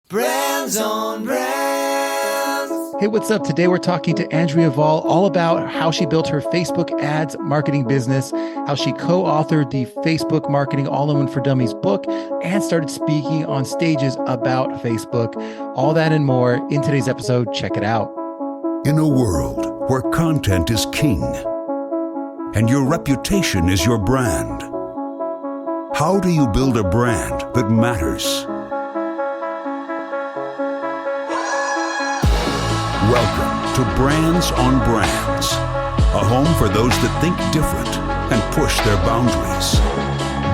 Brands on Brands. Hey, what's up? Today we're talking to Andrea Vahl all about how she built her Facebook ads marketing business, how she co-authored the Facebook Marketing All-in-One for Dummies book, and started speaking on stages about Facebook. All that and more in today's episode. Check it out. In a world where content is king and your reputation is your brand, how do you build a brand that matters? Welcome to Brands on Brands, a home for those that think different and push their boundaries.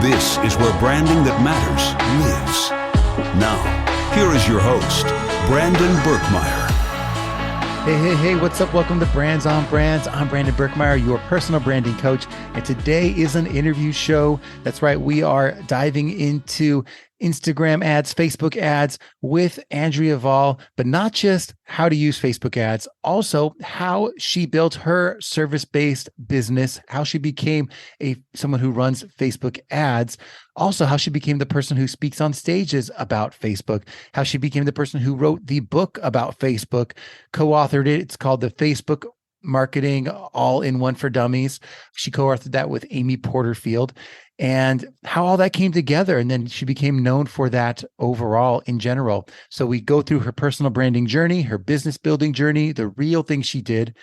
This is where branding that matters lives. Now, here is your host, Brandon Birkmeyer. Hey, what's up? Welcome to Brands on Brands. I'm Brandon Birkmeyer, your personal branding coach. And today is an interview show. That's right. We are diving into Instagram ads, Facebook ads with Andrea Vahl, but not just how to use Facebook ads, also how she built her service-based business, how she became someone who runs Facebook ads, also how she became the person who speaks on stages about Facebook, how she became the person who wrote the book about Facebook, co-authored it. It's called the Facebook Marketing All-in-One for Dummies. She co-authored that with Amy Porterfield, and how all that came together. And then she became known for that overall in general. So we go through her personal branding journey, her business building journey, the real things she did,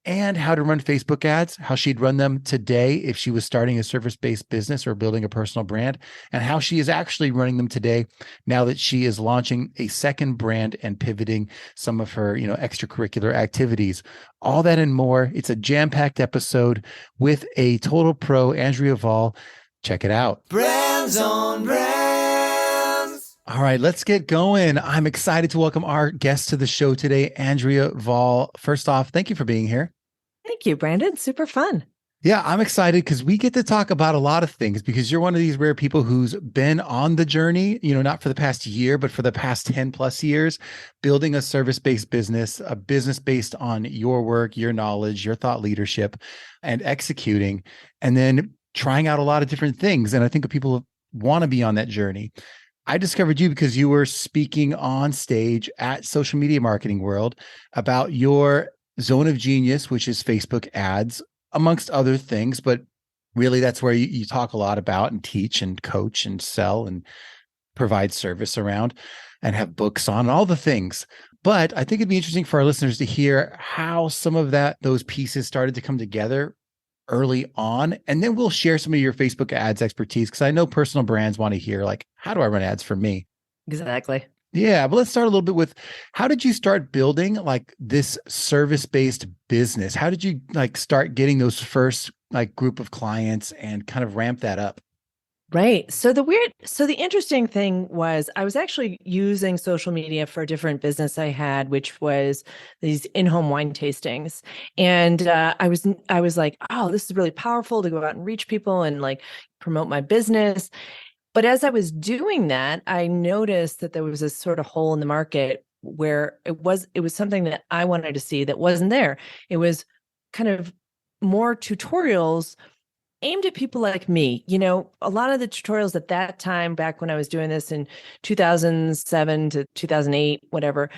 and how to run Facebook ads, how she'd run them today if she was starting a service-based business or building a personal brand, and how she is actually running them today now that she is launching a second brand and pivoting some of her, extracurricular activities. All that and more. It's a jam-packed episode with a total pro, Andrea Vahl. Check it out. Brands on Brands. All right, let's get going. I'm excited to welcome our guest to the show today, Andrea Vahl. First off, thank you for being here. Thank you, Brandon. Super fun. Yeah, I'm excited because we get to talk about a lot of things because you're one of these rare people who's been on the journey, not for the past year, but for the past 10 plus years, building a service-based business, a business based on your work, your knowledge, your thought leadership, and executing, and then trying out a lot of different things. And I think people want to be on that journey. I discovered you because you were speaking on stage at Social Media Marketing World about your zone of genius, which is Facebook ads, amongst other things. But really, that's where you talk a lot about and teach and coach and sell and provide service around and have books on and all the things. But I think it'd be interesting for our listeners to hear how some of those pieces started to come together early on. And then we'll share some of your Facebook ads expertise, because I know personal brands want to hear, like, how do I run ads for me? Exactly. Yeah, but let's start a little bit with, how did you start building like this service-based business? How did you start getting those first group of clients and kind of ramp that up? Right. So the interesting thing was I was actually using social media for a different business I had, which was these in-home wine tastings. And I was like, oh, this is really powerful to go out and reach people and promote my business. But as I was doing that, I noticed that there was this sort of hole in the market where it was something that I wanted to see that wasn't there. It was kind of more tutorials aimed at people like me. A lot of the tutorials at that time, back when I was doing this in 2007 to 2008, whatever,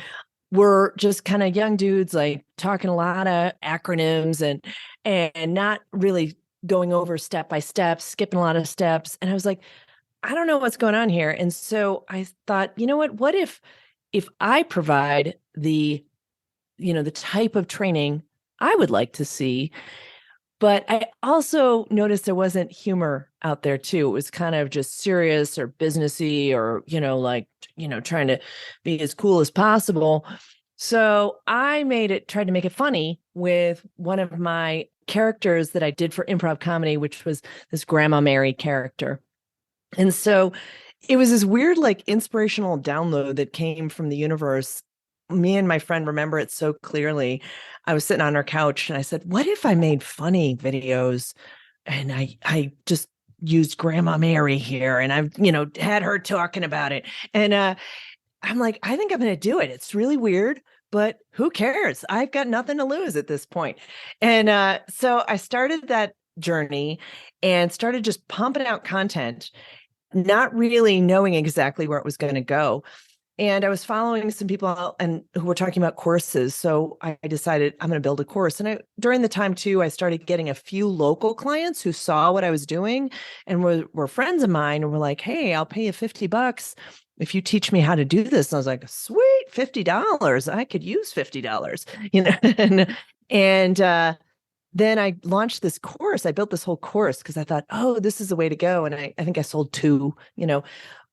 were just kind of young dudes talking a lot of acronyms and not really going over step by step, skipping a lot of steps. And I was like, I don't know what's going on here. And so I thought, what if I provide the type of training I would like to see? But I also noticed there wasn't humor out there too. It was kind of just serious or businessy or, trying to be as cool as possible. So I tried to make it funny with one of my characters that I did for improv comedy, which was this Grandma Mary character. And so it was this weird, inspirational download that came from the universe. Me and my friend remember it so clearly. I was sitting on our couch and I said, what if I made funny videos and I just used Grandma Mary here and I've, had her talking about it. And I'm like, I think I'm going to do it. It's really weird, but who cares? I've got nothing to lose at this point. And so I started that journey and started just pumping out content, not really knowing exactly where it was going to go. And I was following some people out and who were talking about courses. So I decided I'm going to build a course. And during the time too, I started getting a few local clients who saw what I was doing and were friends of mine and were like, hey, I'll pay you $50 if you teach me how to do this. And I was like, sweet, $50. I could use $50, and then I launched this course. I built this whole course because I thought, oh, this is the way to go. And I think I sold two,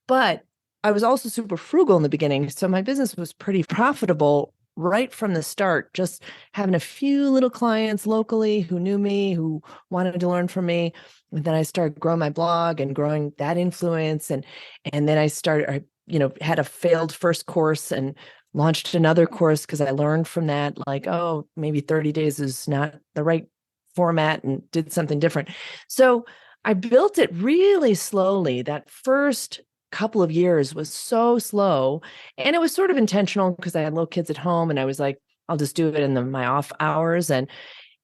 but I was also super frugal in the beginning. So my business was pretty profitable right from the start, just having a few little clients locally who knew me, who wanted to learn from me. And then I started growing my blog and growing that influence. And then I had a failed first course and launched another course because I learned from that, like, oh, maybe 30 days is not the right format, and did something different. So I built it really slowly. That first couple of years was so slow, and it was sort of intentional because I had little kids at home and I was like, I'll just do it in my off hours. And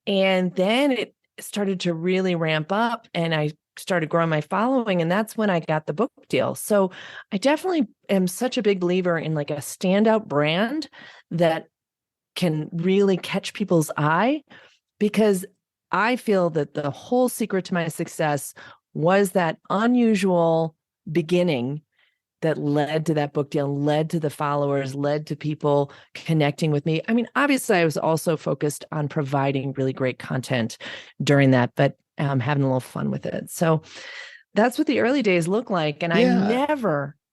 then it started to really ramp up and I started growing my following, and that's when I got the book deal. So I definitely am such a big believer in like a standout brand that can really catch people's eye, because I feel that the whole secret to my success was that unusual beginning that led to that book deal, led to the followers, led to people connecting with me. I mean, obviously, I was also focused on providing really great content during that, but having a little fun with it. So that's what the early days look like. And I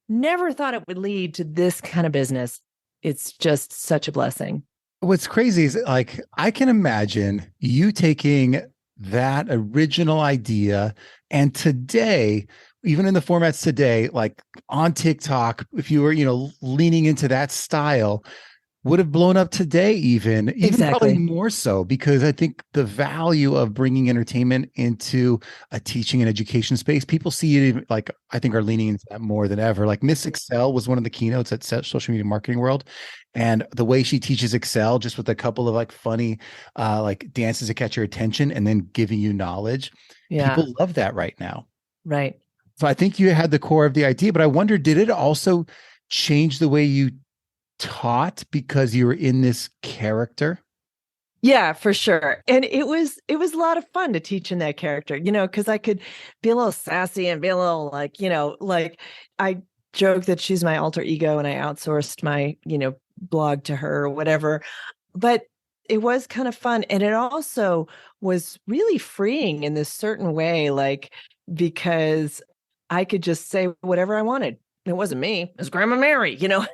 never thought it would lead to this kind of business. It's just such a blessing. What's crazy is like, I can imagine you taking that original idea and today, even in the formats today, like on TikTok, if you were, leaning into that style, would have blown up today, even probably more so, because I think the value of bringing entertainment into a teaching and education space, people see it like, I think are leaning into that more than ever. Like Miss Excel was one of the keynotes at Social Media Marketing World. And the way she teaches Excel, just with a couple of like funny, like dances to catch your attention and then giving you knowledge. Yeah. People love that right now. Right. So I think you had the core of the idea, but I wonder, did it also change the way you taught because you were in this character? Yeah, for sure. And it was a lot of fun to teach in that character, because I could be a little sassy and be a little like, like I joke that she's my alter ego and I outsourced my, blog to her or whatever. But it was kind of fun. And it also was really freeing in this certain way, like, because I could just say whatever I wanted. It wasn't me. It was Grandma Mary, I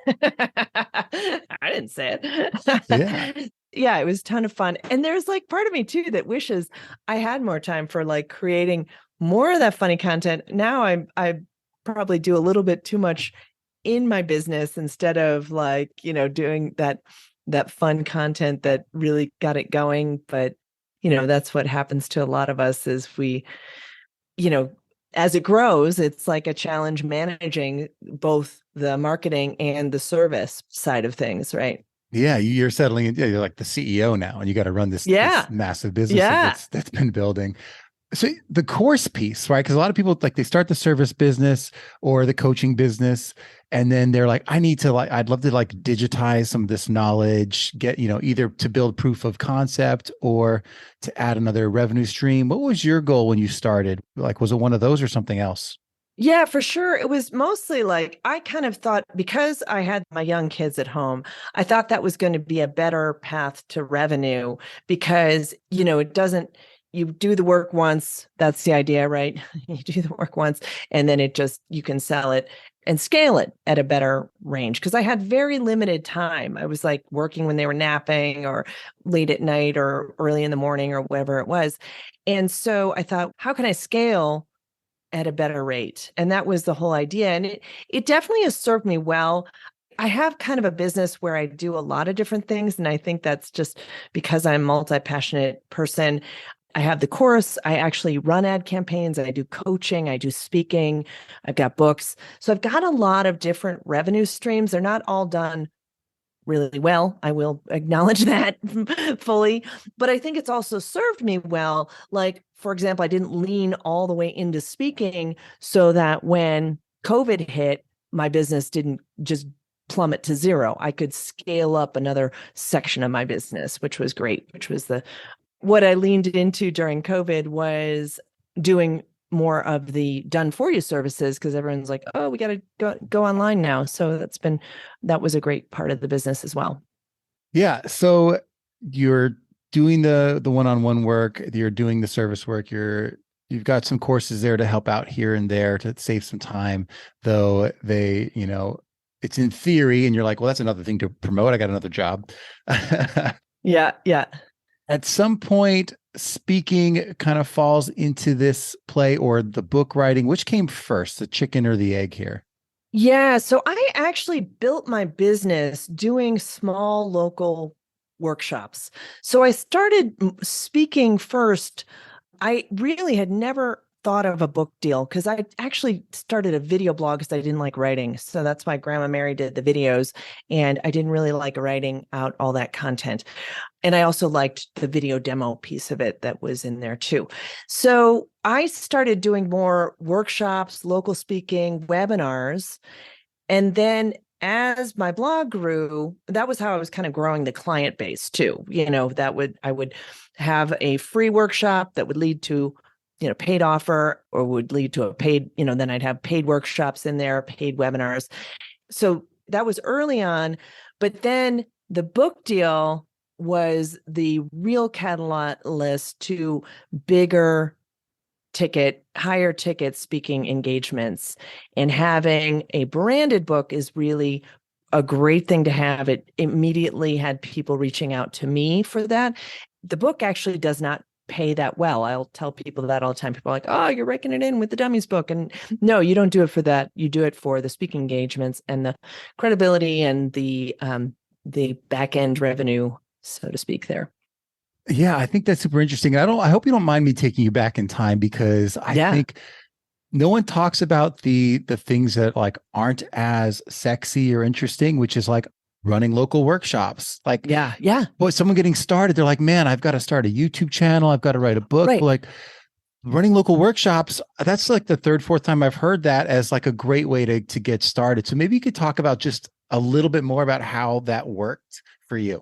didn't say it. Yeah. Yeah, it was a ton of fun. And there's like part of me too that wishes I had more time for like creating more of that funny content. Now I probably do a little bit too much in my business instead of like, doing that fun content that really got it going. But, that's what happens to a lot of us is we, as it grows, it's like a challenge managing both the marketing and the service side of things, right? Yeah, you're settling in. You're like the CEO now, and you got to run this massive business that's been building. So the course piece, right? Because a lot of people like they start the service business or the coaching business, and then they're like, I'd love to like digitize some of this knowledge, get, either to build proof of concept or to add another revenue stream. What was your goal when you started? Like, was it one of those or something else? Yeah, for sure. It was mostly like, I kind of thought because I had my young kids at home, I thought that was going to be a better path to revenue because, you do the work once. That's the idea, right? You do the work once and then you can sell it and scale it at a better range. Cause I had very limited time. I was like working when they were napping or late at night or early in the morning or whatever it was. And so I thought, how can I scale at a better rate? And that was the whole idea. And it definitely has served me well. I have kind of a business where I do a lot of different things. And I think that's just because I'm a multi-passionate person. I have the course. I actually run ad campaigns. I do coaching. I do speaking. I've got books. So I've got a lot of different revenue streams. They're not all done really well. I will acknowledge that fully. But I think it's also served me well. Like, for example, I didn't lean all the way into speaking so that when COVID hit, my business didn't just plummet to zero. I could scale up another section of my business, which was great, which was what I leaned into during COVID was doing more of the done for you services, because everyone's like, oh, we got to go online now. So that was a great part of the business as well. Yeah. So you're doing the one-on-one work, you're doing the service work, you've got some courses there to help out here and there to save some time, though they, it's in theory, and you're like, well, that's another thing to promote. I got another job. Yeah. Yeah. At some point, speaking kind of falls into this play, or the book writing. Which came first, the chicken or the egg here? Yeah. So I actually built my business doing small local workshops. So I started speaking first. I really had never thought of a book deal, because I actually started a video blog because I didn't like writing. So that's why Grandma Mary did the videos, and I didn't really like writing out all that content. And I also liked the video demo piece of it that was in there too. So I started doing more workshops, local speaking, webinars. And then as my blog grew, that was how I was kind of growing the client base too. I would have a free workshop that would lead to, paid offer, or would lead to a paid, then I'd have paid workshops in there, paid webinars. So that was early on. But then the book deal was the real catalyst to bigger ticket, higher ticket speaking engagements. And having a branded book is really a great thing to have. It immediately had people reaching out to me for that. The book actually does not pay that well. I'll tell people that all the time. People are like, oh, you're raking it in with the dummies book. And no, you don't do it for that. You do it for the speaking engagements and the credibility and the back end revenue, so to speak, there. Yeah, I think that's super interesting. I hope you don't mind me taking you back in time, because I think no one talks about the things that like aren't as sexy or interesting, which is like running local workshops. Like, yeah. Boy, someone getting started, they're like, man, I've got to start a YouTube channel. I've got to write a book. Right. But like running local workshops, that's like the third, fourth time I've heard that as like a great way to get started. So maybe you could talk about just a little bit more about how that worked for you.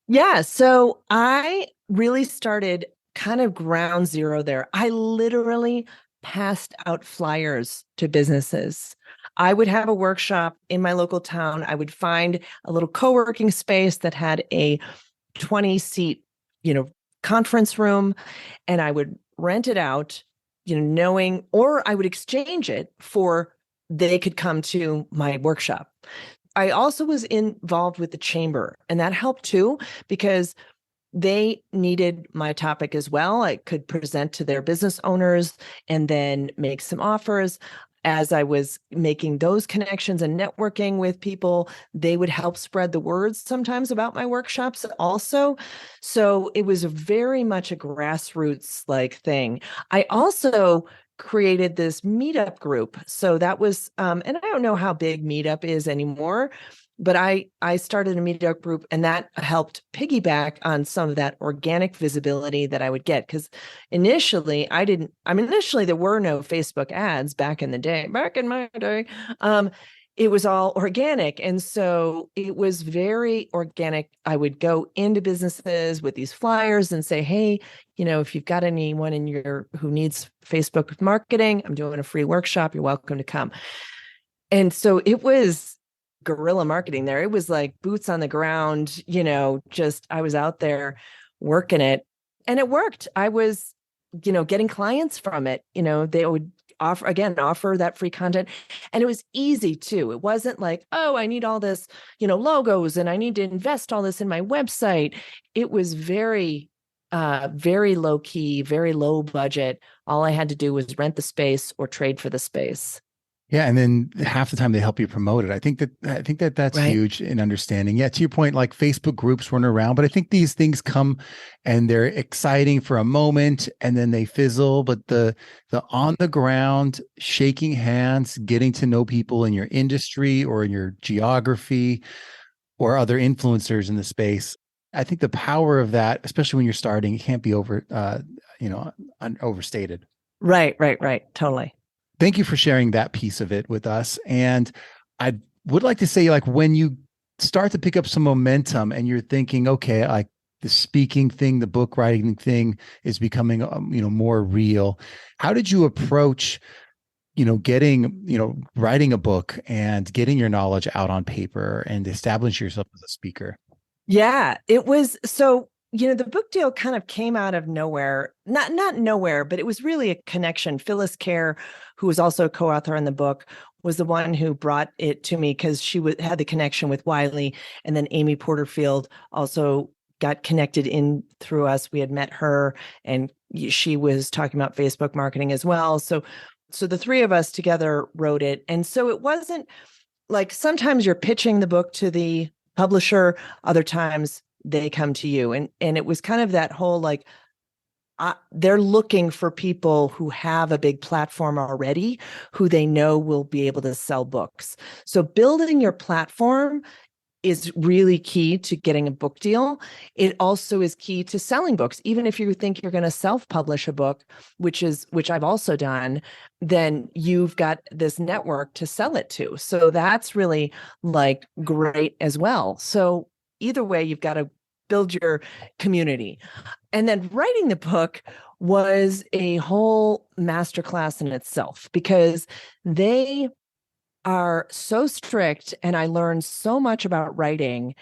Yeah. So I really started kind of ground zero there. I literally passed out flyers to businesses. I would have a workshop in my local town. I would find a little co-working space that had a 20-seat, conference room, and I would rent it out, knowing, or I would exchange it for they could come to my workshop. I also was involved with the chamber, and that helped too, because they needed my topic as well. I could present to their business owners and then make some offers. As I was making those connections and networking with people, they would help spread the word sometimes about my workshops also. So it was very much a grassroots like thing. I also created this meetup group. So that was, and I don't know how big Meetup is anymore, but I started a meetup group, and that helped piggyback on some of that organic visibility that I would get. Because initially there were no Facebook ads back in my day. It was all organic. And so it was very organic. I would go into businesses with these flyers and say, hey, if you've got anyone who needs Facebook marketing, I'm doing a free workshop. You're welcome to come. And so it was guerrilla marketing there. It was like boots on the ground, I was out there working it, and it worked. I was, getting clients from it. They would offer that free content, and it was easy too. It wasn't like, oh, I need all this, logos, and I need to invest all this in my website. It was very, very low key, very low budget. All I had to do was rent the space or trade for the space. Yeah. And then half the time they help you promote it. I think that's Right. huge in understanding. Yeah. To your point, like Facebook groups run around, but I think these things come and they're exciting for a moment and then they fizzle. But the on the ground, shaking hands, getting to know people in your industry or in your geography or other influencers in the space, I think the power of that, especially when you're starting, it can't be overstated. Right. Totally. Thank you for sharing that piece of it with us. And I would like to say, like, when you start to pick up some momentum and you're thinking, okay, like the speaking thing, the book writing thing is becoming, more real. How did you approach, getting, writing a book and getting your knowledge out on paper and establish yourself as a speaker? Yeah, it was so, the book deal kind of came out of nowhere. Not nowhere, but it was really a connection. Phyllis Kerr, who was also a co-author on the book, was the one who brought it to me because she had the connection with Wiley, and then Amy Porterfield also got connected in through us. We had met her, and she was talking about Facebook marketing as well. So the three of us together wrote it. And so it wasn't like, sometimes you're pitching the book to the publisher, other times they come to you. And it was kind of that whole, like, they're looking for people who have a big platform already, who they know will be able to sell books. So building your platform is really key to getting a book deal. It also is key to selling books. Even if you think you're going to self-publish a book, which I've also done, then you've got this network to sell it to. So that's really, like, great as well. So either way, you've got to build your community. And then writing the book was a whole masterclass in itself, because they are so strict, and I learned so much about writing,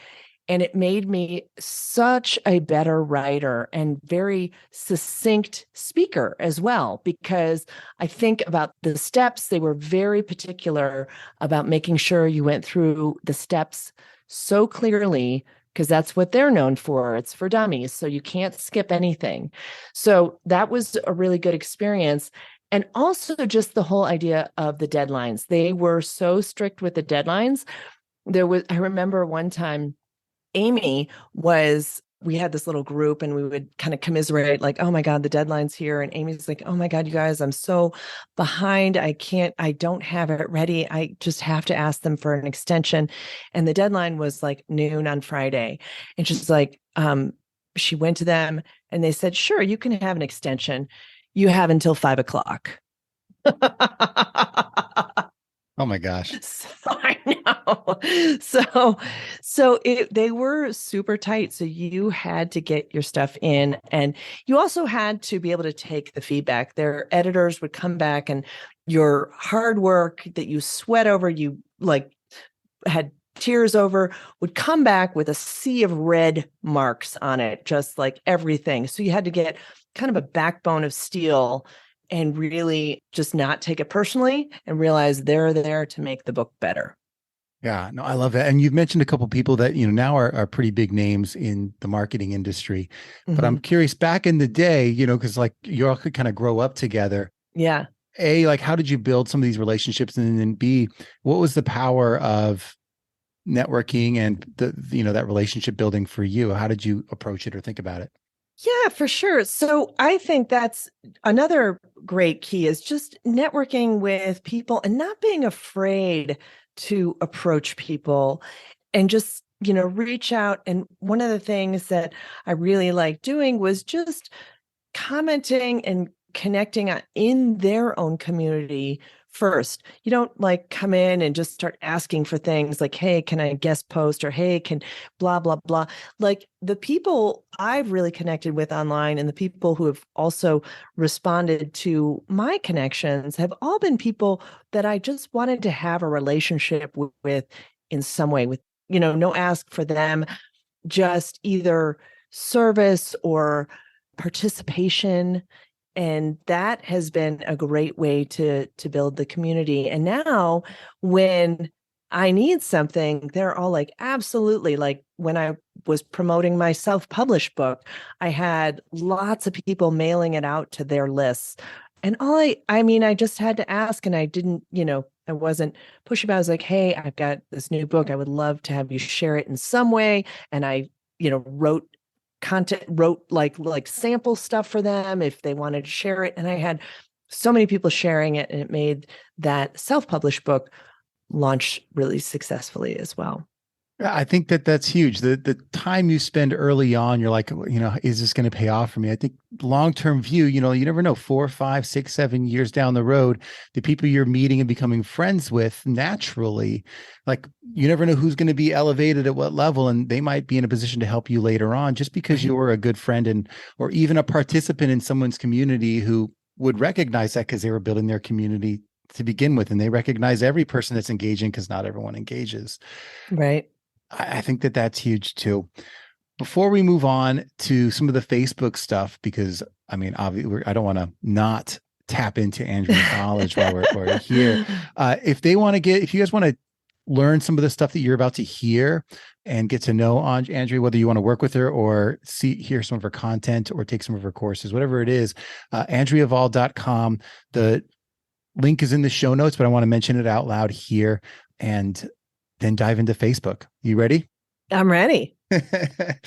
and it made me such a better writer and very succinct speaker as well, because I think about the steps. They were very particular about making sure you went through the steps so clearly, because that's what they're known for. It's for dummies, so you can't skip anything. So that was a really good experience. And also just the whole idea of the deadlines. They were so strict with the deadlines. I remember one time, we had this little group, and we would kind of commiserate, like, oh my God, the deadline's here. And Amy's like, oh my God, you guys, I'm so behind. I don't have it ready. I just have to ask them for an extension. And the deadline was like noon on Friday. And she's like, she went to them and they said, sure, you can have an extension. You have until 5 o'clock. Oh my gosh. So, I know. They were super tight. So you had to get your stuff in, and you also had to be able to take the feedback. Their editors would come back, and your hard work that you sweat over, you like had tears over, would come back with a sea of red marks on it, just like everything. So you had to get kind of a backbone of steel and really just not take it personally and realize they're there to make the book better. Yeah, no, I love that. And you've mentioned a couple of people that, now are pretty big names in the marketing industry, but I'm curious, back in the day, because like you all could kind of grow up together. Yeah. A, like, how did you build some of these relationships? And then B, what was the power of networking and that relationship building for you? How did you approach it or think about it? Yeah, for sure. So I think that's another great key, is just networking with people and not being afraid to approach people and just, reach out. And one of the things that I really like doing was just commenting and connecting in their own community first. You don't like come in and just start asking for things like, hey, can I guest post, or hey, can blah, blah, blah. Like, the people I've really connected with online and the people who have also responded to my connections have all been people that I just wanted to have a relationship with in some way, with, no ask for them, just either service or participation. And that has been a great way to build the community. And now when I need something, they're all like, absolutely. Like when I was promoting my self-published book, I had lots of people mailing it out to their lists. And I just had to ask, and I didn't, I wasn't pushy about it. I was like, hey, I've got this new book. I would love to have you share it in some way. And I, wrote like sample stuff for them if they wanted to share it. And I had so many people sharing it, and it made that self-published book launch really successfully as well. I think that that's huge. The time you spend early on, you're like, is this going to pay off for me? I think long-term view, you never know, 4, 5, 6, 7 years down the road, the people you're meeting and becoming friends with naturally, like you never know who's going to be elevated at what level, and they might be in a position to help you later on just because you were a good friend or even a participant in someone's community who would recognize that because they were building their community to begin with, and they recognize every person that's engaging because not everyone engages. Right. I think that that's huge too. Before we move on to some of the Facebook stuff, because I mean, obviously, I don't want to not tap into Andrea's knowledge while we're here. If you guys want to learn some of the stuff that you're about to hear and get to know Andrea, whether you want to work with her or hear some of her content or take some of her courses, whatever it is, AndreaVahl.com. The link is in the show notes, but I want to mention it out loud here and then dive into Facebook. You ready? I'm ready. I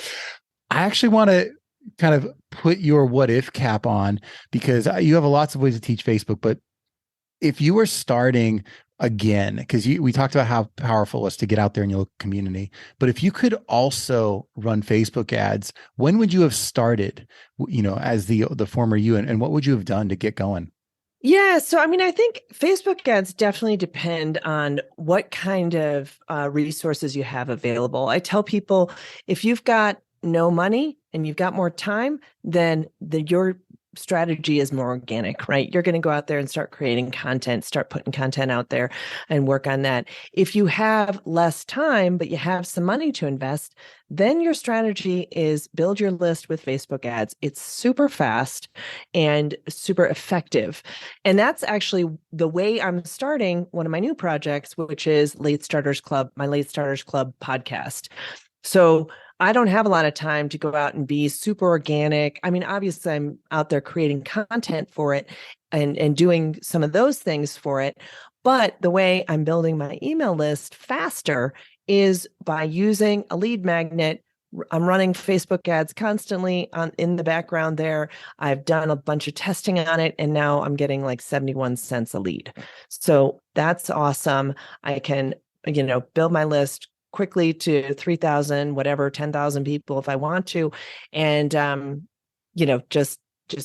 actually want to kind of put your what if cap on, because you have lots of ways to teach Facebook, but if you were starting again, because we talked about how powerful it was to get out there in your local community, but if you could also run Facebook ads, when would you have started, as the former you, and what would you have done to get going? Yeah. So, I mean, I think Facebook ads definitely depend on what kind of resources you have available. I tell people, if you've got no money and you've got more time, then your strategy is more organic, right? You're going to go out there and start creating content, start putting content out there and work on that. If you have less time, but you have some money to invest, then your strategy is build your list with Facebook ads. It's super fast and super effective. And that's actually the way I'm starting one of my new projects, which is Late Starters Club, my Late Starters Club podcast. So I don't have a lot of time to go out and be super organic. I mean, obviously, I'm out there creating content for it and doing some of those things for it. But the way I'm building my email list faster is by using a lead magnet. I'm running Facebook ads constantly in the background there. I've done a bunch of testing on it, and now I'm getting like 71 cents a lead. So that's awesome. I can, build my list quickly to 3,000, whatever, 10,000 people if I want to, and just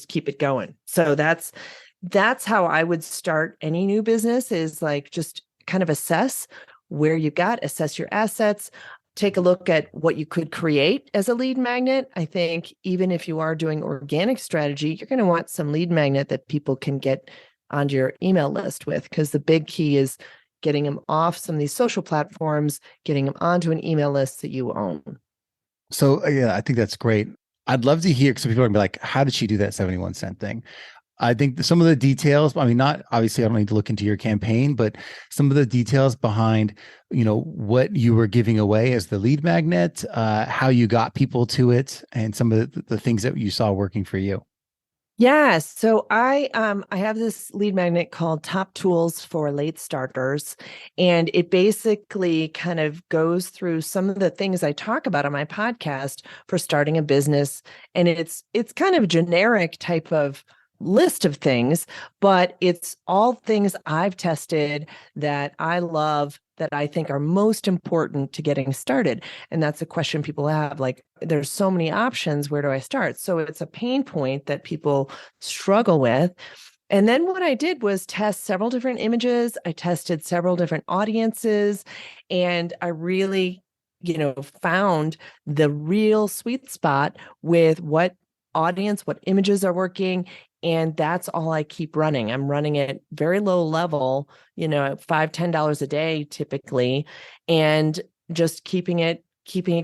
keep it going. So that's how I would start any new business, is like just kind of assess where you got, assess your assets, take a look at what you could create as a lead magnet. I think even if you are doing organic strategy, you're going to want some lead magnet that people can get onto your email list with, because the big key is getting them off some of these social platforms, getting them onto an email list that you own. So yeah, I think that's great. I'd love to hear, because people are gonna be like, how did she do that 71 cent thing? I think some of the details, I mean, not obviously, I don't need to look into your campaign, but some of the details behind, what you were giving away as the lead magnet, how you got people to it, and some of the things that you saw working for you. Yeah, so I have this lead magnet called Top Tools for Late Starters, and it basically kind of goes through some of the things I talk about on my podcast for starting a business, and it's kind of a generic type of list of things, but it's all things I've tested that I love, that I think are most important to getting started. And that's a question people have, like, there's so many options, where do I start? So it's a pain point that people struggle with. And then what I did was test several different images. I tested several different audiences, and I really, found the real sweet spot with what audience, what images are working. And that's all I keep running. I'm running at very low level, $5, $10 a day typically, and just keeping it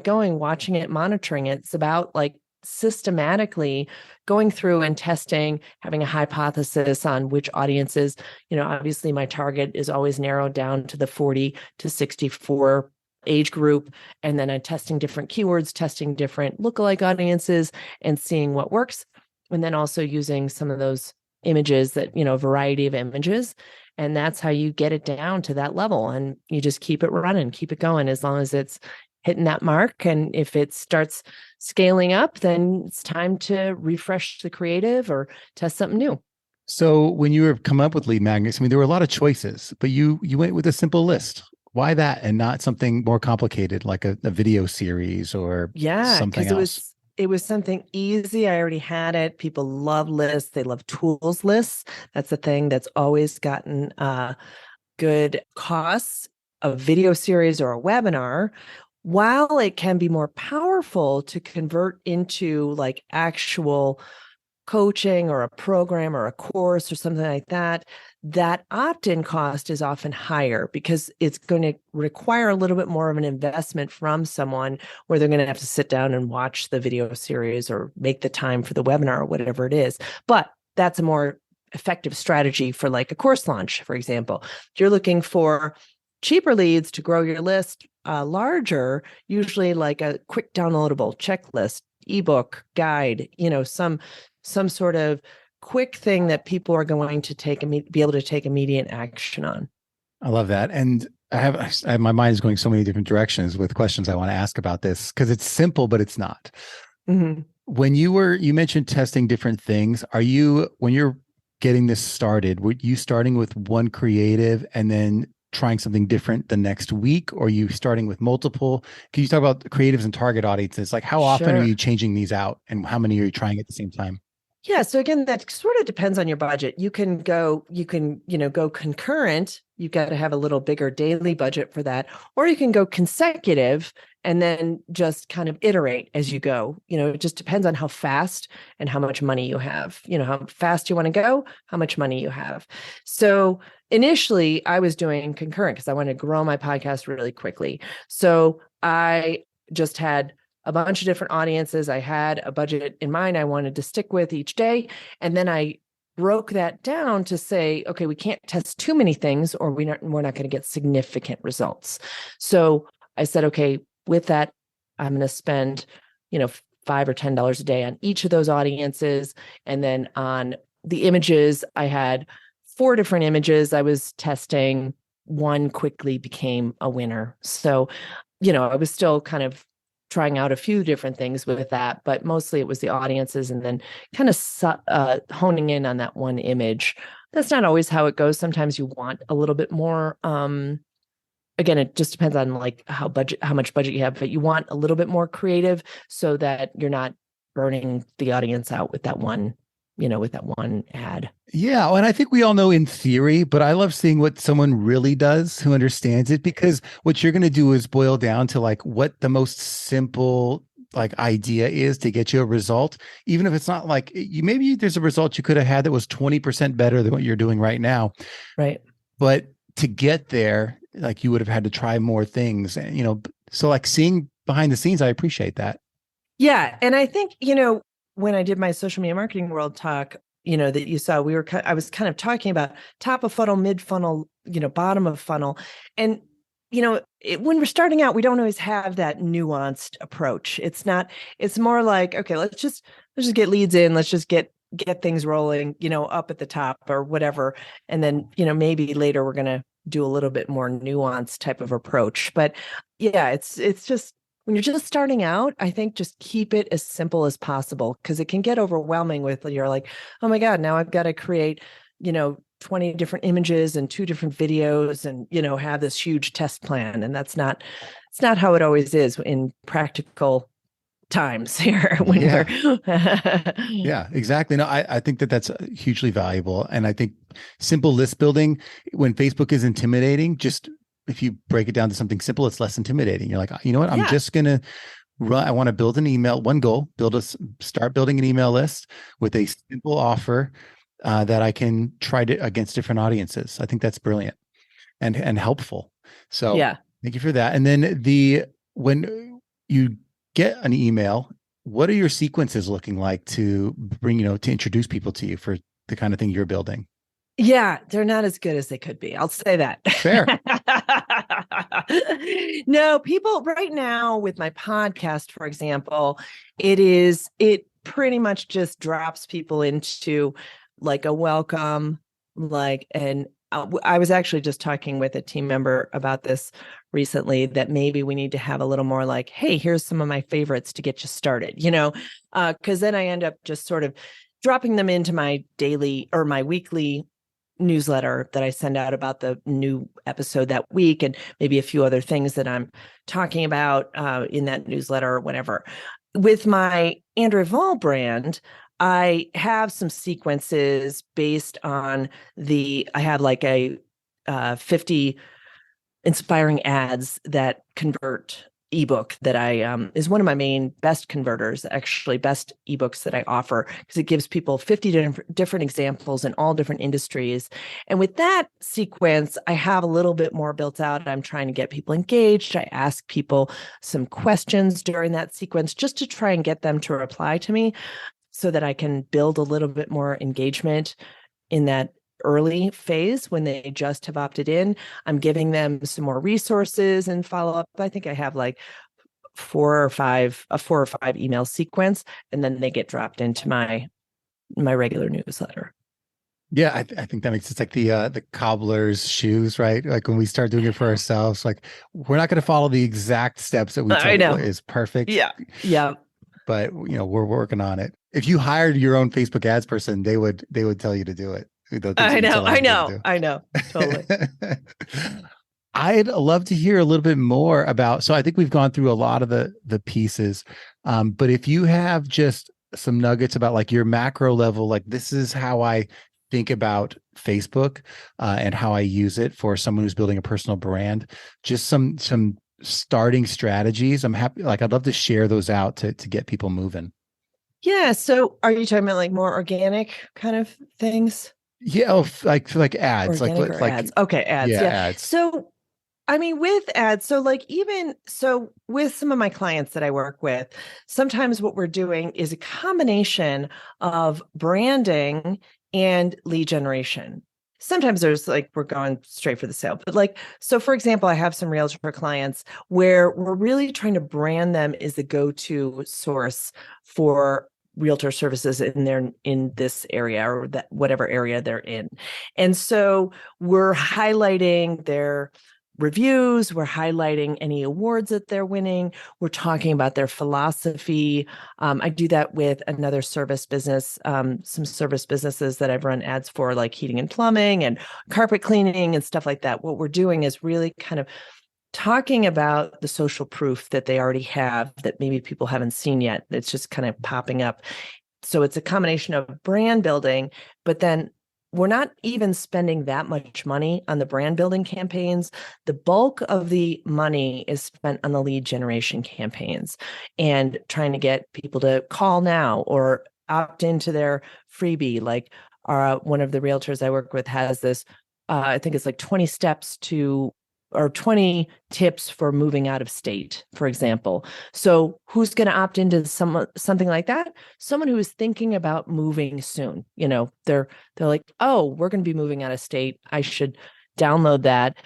going, watching it, monitoring it. It's about like systematically going through and testing, having a hypothesis on which audiences, obviously my target is always narrowed down to the 40 to 64 age group. And then I'm testing different keywords, testing different lookalike audiences, and seeing what works. And then also using some of those images that, a variety of images. And that's how you get it down to that level. And you just keep it running, keep it going, as long as it's hitting that mark. And if it starts scaling up, then it's time to refresh the creative or test something new. So when you were come up with lead magnets, I mean, there were a lot of choices, but you went with a simple list. Why that and not something more complicated like a video series or Yeah, something because else? it was something easy. I already had it. People love lists. They love tools lists. That's the thing that's always gotten good costs. A video series or a webinar, while it can be more powerful to convert into like actual coaching or a program or a course or something like that, that opt-in cost is often higher because it's going to require a little bit more of an investment from someone where they're going to have to sit down and watch the video series or make the time for the webinar or whatever it is. But that's a more effective strategy for like a course launch, for example. If you're looking for cheaper leads to grow your list larger, usually like a quick downloadable checklist, ebook, guide, some sort of quick thing that people are going to be able to take immediate action on. I love that. And my mind is going so many different directions with questions I want to ask about this because it's simple, but it's not. Mm-hmm. When you mentioned testing different things, when you're getting this started, were you starting with one creative and then trying something different the next week? Or are you starting with multiple? Can you talk about creatives and target audiences? Like how often are you changing these out and how many are you trying at the same time? Yeah. So again, that sort of depends on your budget. You can go concurrent. You've got to have a little bigger daily budget for that, or you can go consecutive and then just kind of iterate as you go. It just depends on how fast and how much money you have, how fast you want to go, how much money you have. So initially I was doing concurrent because I wanted to grow my podcast really quickly. So I just had a bunch of different audiences. I had a budget in mind I wanted to stick with each day. And then I broke that down to say, okay, we can't test too many things or we're not going to get significant results. So I said, okay, with that, I'm going to spend, $5 or $10 a day on each of those audiences. And then on the images, I had 4 different images I was testing. One quickly became a winner. So, I was still kind of trying out a few different things with that, but mostly it was the audiences and then kind of honing in on that one image. That's not always how it goes. Sometimes you want a little bit more. Again, it just depends on like how much budget you have, but you want a little bit more creative so that you're not burning the audience out with that one, with that one ad. Yeah. And I think we all know in theory, but I love seeing what someone really does who understands it, because what you're going to do is boil down to like what the most simple like idea is to get you a result, even if it's not like maybe there's a result you could have had that was 20% better than what you're doing right now. Right. But to get there, like you would have had to try more things, so like seeing behind the scenes, I appreciate that. Yeah. And I think, when I did my social media marketing world talk, that you saw, I was kind of talking about top of funnel, mid funnel, bottom of funnel. And, when we're starting out, we don't always have that nuanced approach. It's more like, okay, let's just get leads in. Let's just get things rolling, up at the top or whatever. And then, maybe later we're going to do a little bit more nuanced type of approach. But yeah, it's just, when you're just starting out, I think just keep it as simple as possible because it can get overwhelming with you're like, oh my God, now I've got to create, 20 different images and 2 different videos and, have this huge test plan. And it's not how it always is in practical times here when Yeah, exactly. No, I think that's hugely valuable. And I think simple list building, when Facebook is intimidating, just if you break it down to something simple, it's less intimidating. You're like, you know what? I'm just going to run. I want to build an email, one goal, start building an email list with a simple offer that I can try to against different audiences. I think that's brilliant and helpful. So yeah, thank you for that. And then when you get an email, what are your sequences looking like to bring, to introduce people to you for the kind of thing you're building? Yeah, they're not as good as they could be. I'll say that. Fair. No, people right now with my podcast, for example, it pretty much just drops people into like a welcome, I was actually just talking with a team member about this recently, that maybe we need to have a little more like, hey, here's some of my favorites to get you started, because then I end up just sort of dropping them into my daily or my weekly newsletter that I send out about the new episode that week, and maybe a few other things that I'm talking about in that newsletter or whatever. With my Andrea Vahl brand, I have some sequences based on I have like a 50 inspiring ads that convert ebook that I is one of my main best converters, actually best ebooks that I offer, because it gives people 50 different examples in all different industries. And with that sequence, I have a little bit more built out. I'm trying to get people engaged. I ask people some questions during that sequence just to try and get them to reply to me so that I can build a little bit more engagement in that early phase when they just have opted in. I'm giving them some more resources and follow up. I think I have like a 4 or 5 email sequence, and then they get dropped into my regular newsletter. Yeah, I think that makes sense. Like the cobbler's shoes, right? Like when we start doing it for ourselves, like we're not going to follow the exact steps that we I know is perfect. Yeah. But we're working on it. If you hired your own Facebook ads person, they would tell you to do it. I know. Totally. I'd love to hear a little bit more about, so I think we've gone through a lot of the pieces, but if you have just some nuggets about like your macro level, like this is how I think about Facebook and how I use it for someone who's building a personal brand, just some starting strategies. I'm happy, like I'd love to share those out to get people moving. Yeah. So are you talking about like more organic kind of things? Yeah, like ads, Organic or ads. Okay, ads. Yeah. Ads. So, I mean, with ads, so like even so with some of my clients that I work with, sometimes what we're doing is a combination of branding and lead generation. Sometimes there's like, we're going straight for the sale, but like, so for example, I have some realtor clients where we're really trying to brand them as the go-to source for realtor services in this area or that whatever area they're in. And so we're highlighting their reviews, we're highlighting any awards that they're winning, we're talking about their philosophy. I do that with another service business, some service businesses that I've run ads for, like heating and plumbing and carpet cleaning and stuff like that. What we're doing is really kind of talking about the social proof that they already have that maybe people haven't seen yet. It's just kind of popping up. So it's a combination of brand building, but then we're not even spending that much money on the brand building campaigns. The bulk of the money is spent on the lead generation campaigns and trying to get people to call now or opt into their freebie. Like one of the realtors I work with has this, I think it's like 20 steps to or 20 tips for moving out of state, for example. So who's going to opt into something like that? Someone who is thinking about moving soon. They're like, oh, we're going to be moving out of state. I should download that.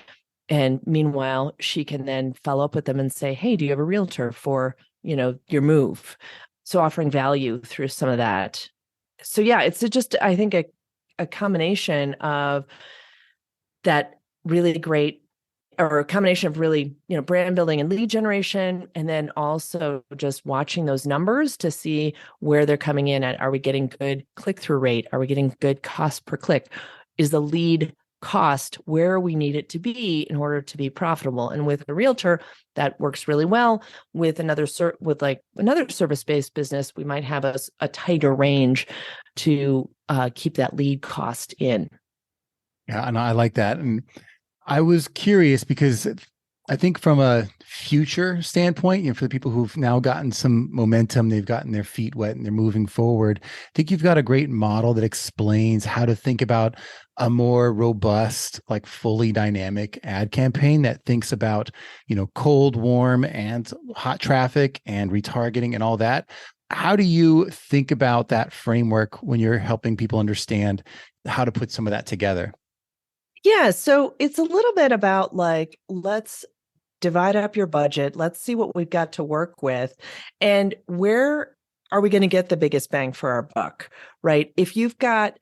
And meanwhile, she can then follow up with them and say, hey, do you have a realtor for, your move? So offering value through some of that. So yeah, it's just, I think a combination of that really great, or a combination of really, brand building and lead generation, and then also just watching those numbers to see where they're coming in at. Are we getting good click-through rate? Are we getting good cost per click? Is the lead cost where we need it to be in order to be profitable? And with a realtor, that works really well. With another service-based business, we might have a tighter range to keep that lead cost in. Yeah, and I like that. And I was curious because I think from a future standpoint, for the people who've now gotten some momentum, they've gotten their feet wet and they're moving forward. I think you've got a great model that explains how to think about a more robust, like fully dynamic ad campaign that thinks about, cold, warm, and hot traffic and retargeting and all that. How do you think about that framework when you're helping people understand how to put some of that together? Yeah, so it's a little bit about like, let's divide up your budget. Let's see what we've got to work with. And where are we going to get the biggest bang for our buck, right? If you've got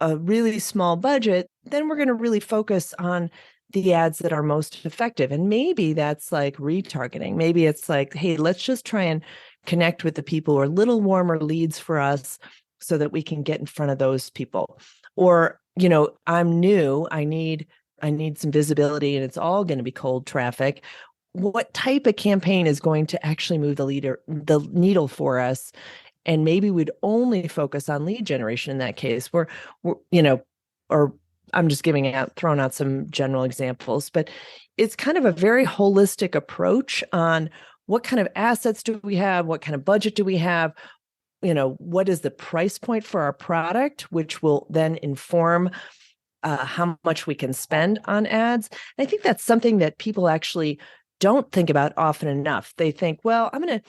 a really small budget, then we're going to really focus on the ads that are most effective. And maybe that's like retargeting. Maybe it's like, hey, let's just try and connect with the people who are a little warmer leads for us so that we can get in front of those people. Or I'm new, I need some visibility, and it's all going to be cold traffic. What type of campaign is going to actually move the needle for us? And maybe we'd only focus on lead generation in that case, or I'm just throwing out some general examples, but it's kind of a very holistic approach on what kind of assets do we have? What kind of budget do we have? What is the price point for our product, which will then inform how much we can spend on ads. And I think that's something that people actually don't think about often enough. They think, well, I'm gonna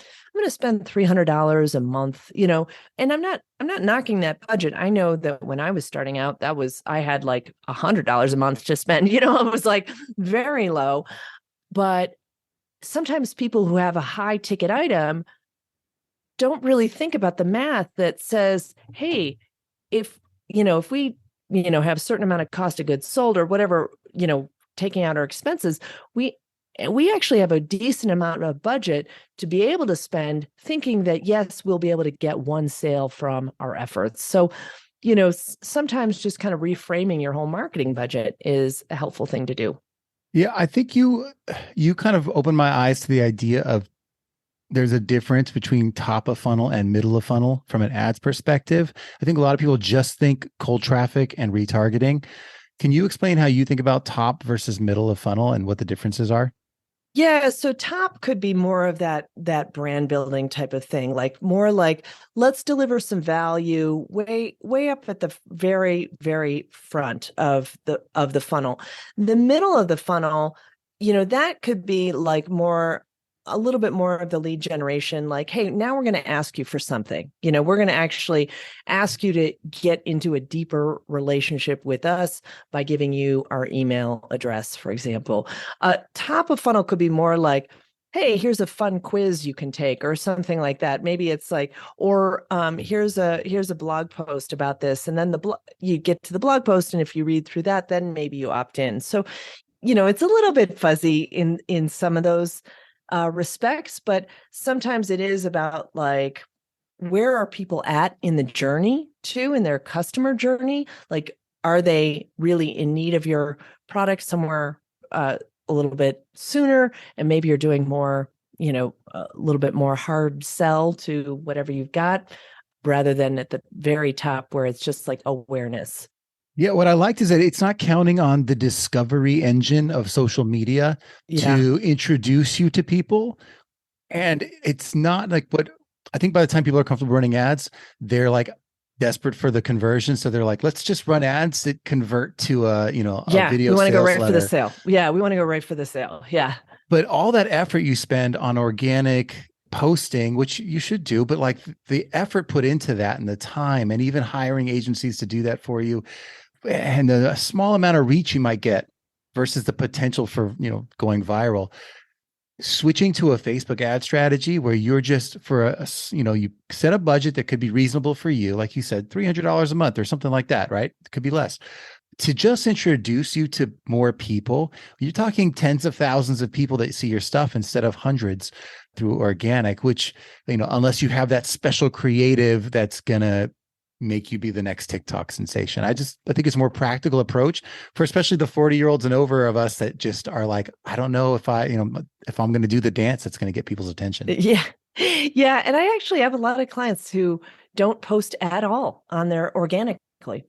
spend $300 a month, and I'm not knocking that budget. I know that when I was starting out, I had like $100 a month to spend. It was like very low. But sometimes people who have a high ticket item don't really think about the math that says, hey, if we have a certain amount of cost of goods sold or whatever, taking out our expenses, we actually have a decent amount of budget to be able to spend, thinking that, yes, we'll be able to get one sale from our efforts. So, sometimes just kind of reframing your whole marketing budget is a helpful thing to do. Yeah, I think you kind of opened my eyes to the idea of there's a difference between top of funnel and middle of funnel from an ads perspective. I think a lot of people just think cold traffic and retargeting. Can you explain how you think about top versus middle of funnel and what the differences are? Yeah, so top could be more of that brand building type of thing, like more like, let's deliver some value way up at the very, very front of the funnel. The middle of the funnel, that could be like a little bit more of the lead generation, like, hey, now we're going to ask you for something. We're going to actually ask you to get into a deeper relationship with us by giving you our email address, for example. Top of funnel could be more like, hey, here's a fun quiz you can take, or something like that. Maybe it's like, or here's a blog post about this, and then you get to the blog post, and if you read through that, then maybe you opt in. So, it's a little bit fuzzy in some of those respects, but sometimes it is about like, where are people at in the journey too, in their customer journey? Like, are they really in need of your product somewhere a little bit sooner? And maybe you're doing more, a little bit more hard sell to whatever you've got, rather than at the very top where it's just like awareness. Yeah, what I liked is that it's not counting on the discovery engine of social media to introduce you to people. And it's not like what I think by the time people are comfortable running ads, they're like desperate for the conversion. So they're like, let's just run ads that convert to a video. We want to go right letter. For the sale. Yeah, we want to go right for the sale. Yeah. But all that effort you spend on organic posting, which you should do, but like the effort put into that and the time, and even hiring agencies to do that for you, and a small amount of reach you might get versus the potential for, going viral. Switching to a Facebook ad strategy where you're just you set a budget that could be reasonable for you, like you said, $300 a month or something like that, right? It could be less. To just introduce you to more people, you're talking tens of thousands of people that see your stuff instead of hundreds through organic, which, unless you have that special creative that's going to make you be the next TikTok sensation. I think it's a more practical approach for especially the 40-year-olds and over of us that just are like, I don't know if I'm going to do the dance that's going to get people's attention. Yeah. Yeah. And I actually have a lot of clients who don't post at all on their organic.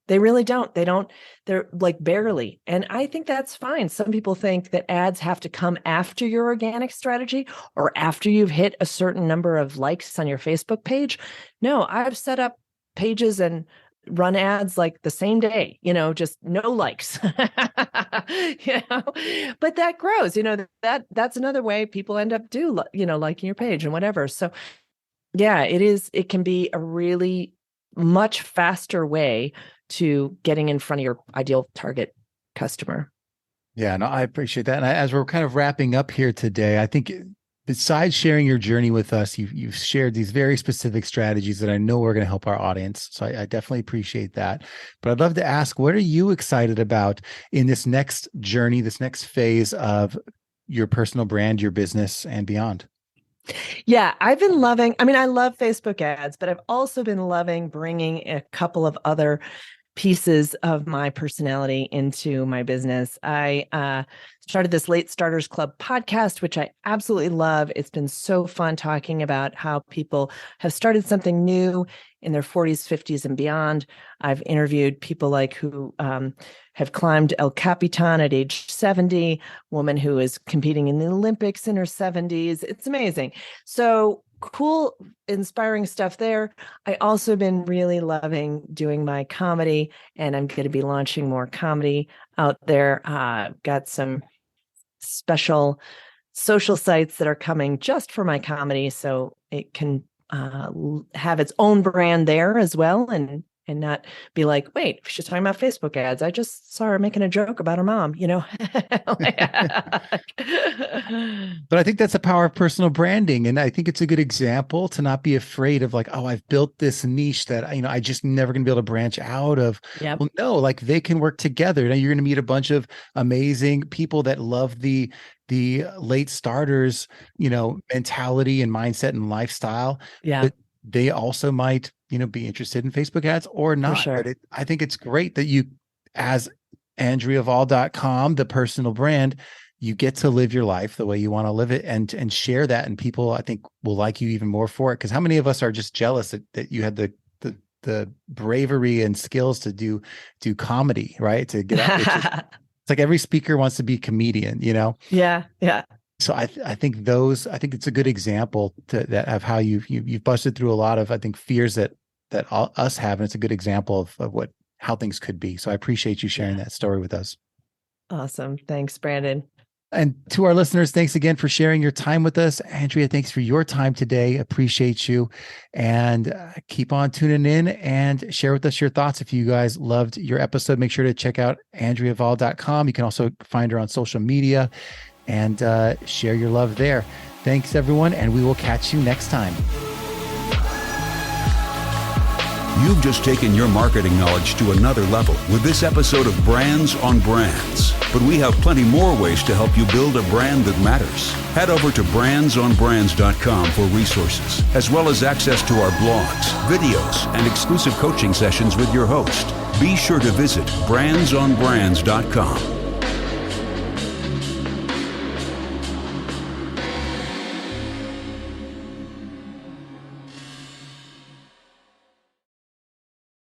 They really don't. They're like barely. And I think that's fine. Some people think that ads have to come after your organic strategy or after you've hit a certain number of likes on your Facebook page. No, I've set up pages and run ads like the same day, just no likes, but that grows, that's another way people end up liking your page and whatever. So yeah, it can be a really much faster way to getting in front of your ideal target customer. Yeah, no, I appreciate that. And as we're kind of wrapping up here today, I think besides sharing your journey with us, you've shared these very specific strategies that I know are going to help our audience. So I definitely appreciate that. But I'd love to ask, what are you excited about in this next journey, this next phase of your personal brand, your business, and beyond? Yeah, I love Facebook ads, but I've also been loving bringing a couple of other pieces of my personality into my business. I started this Late Starters Club podcast, which I absolutely love. It's been so fun talking about how people have started something new in their 40s, 50s, and beyond. I've interviewed people like who have climbed El Capitan at age 70, woman who is competing in the Olympics in her 70s. It's amazing. So cool, inspiring stuff there. I also been really loving doing my comedy, and I'm going to be launching more comedy out there. Got some special social sites that are coming just for my comedy, so it can have its own brand there as well, and not be like, wait, she's talking about Facebook ads. I just saw her making a joke about her mom, But I think that's the power of personal branding. And I think it's a good example to not be afraid of like, oh, I've built this niche that, I just never going to be able to branch out of. Yep. Well, no, like they can work together. Now you're going to meet a bunch of amazing people that love the late starters, mentality and mindset and lifestyle. Yeah. But they also might, be interested in Facebook ads or not. Sure. But I think it's great that you, as AndreaVahl.com, the personal brand, you get to live your life the way you want to live it and share that. And people, I think, will like you even more for it. Because how many of us are just jealous that you had the bravery and skills to do comedy, right? To get out. It's like every speaker wants to be a comedian, Yeah. Yeah. So I think it's a good example of how you've busted through a lot of, I think, fears that all us have. And it's a good example of how things could be. So I appreciate you sharing that story with us. Awesome. Thanks, Brandon. And to our listeners, thanks again for sharing your time with us. Andrea, thanks for your time today. Appreciate you. And keep on tuning in and share with us your thoughts. If you guys loved your episode, make sure to check out AndreaVahl.com. You can also find her on social media and share your love there. Thanks, everyone, and we will catch you next time. You've just taken your marketing knowledge to another level with this episode of Brands on Brands. But we have plenty more ways to help you build a brand that matters. Head over to brandsonbrands.com for resources, as well as access to our blogs, videos, and exclusive coaching sessions with your host. Be sure to visit brandsonbrands.com.